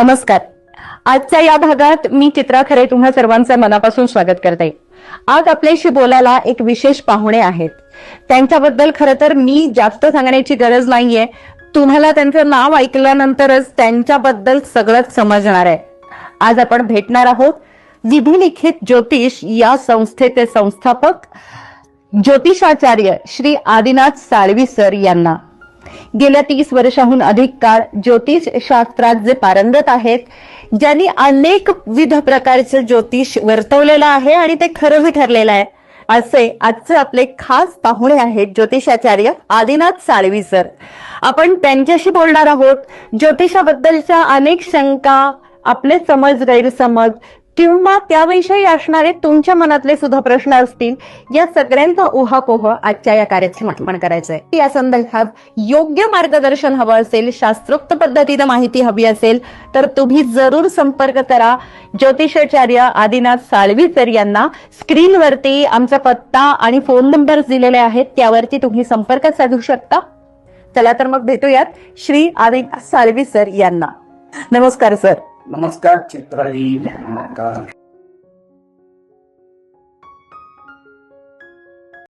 नमस्कार. आजच्या या भागात मी चित्रा खरे तुम्हा सर्वांचं मनापासून स्वागत करते. आज आपल्याशी बोलायला एक विशेष पाहुणे आहेत. त्यांच्याबद्दल खरं तर मी जास्त सांगण्याची गरज नाहीये. तुम्हाला त्यांचं नाव ऐकल्यानंतरच त्यांच्याबद्दल सगळंच समजणार आहे. आज आपण भेटणार आहोत विधिलिखित ज्योतिष या संस्थेचे संस्थापक ज्योतिषाचार्य श्री आदिनाथ साळवी सर यांना. गेल्या 30 वर्षाहून अधिक काळ ज्योतिष शास्त्रात जे पारंगत आहेत, ज्यांनी अनेक विविध प्रकारचे ज्योतिष वर्तवलेलं आहे आणि ते खरंही ठरलेलं आहे, असे आजचे आपले खास पाहुणे आहेत ज्योतिषाचार्य आदिनाथ साळवी सर. आपण त्यांच्याशी बोलणार आहोत. ज्योतिषाबद्दलच्या अनेक शंका, आपले समज गैरसमज किंवा त्याविषयी असणारे तुमच्या मनातले सुद्धा प्रश्न असतील, या सगळ्यांचा उहापोह आजच्या या कार्यक्रमात आपण करायचंय. या संदर्भात योग्य मार्गदर्शन हवं असेल, शास्त्रोक्त पद्धतीने माहिती हवी असेल तर तुम्ही जरूर संपर्क करा ज्योतिषाचार्य आदिनाथ साळवी सर यांना. स्क्रीनवरती आमचा पत्ता आणि फोन नंबर दिलेले आहेत, त्यावरती तुम्ही संपर्क साधू शकता. चला तर मग भेटूयात श्री आदिनाथ साळवी सर यांना. नमस्कार सर. नमस्कार चित्राई. नमस्कार.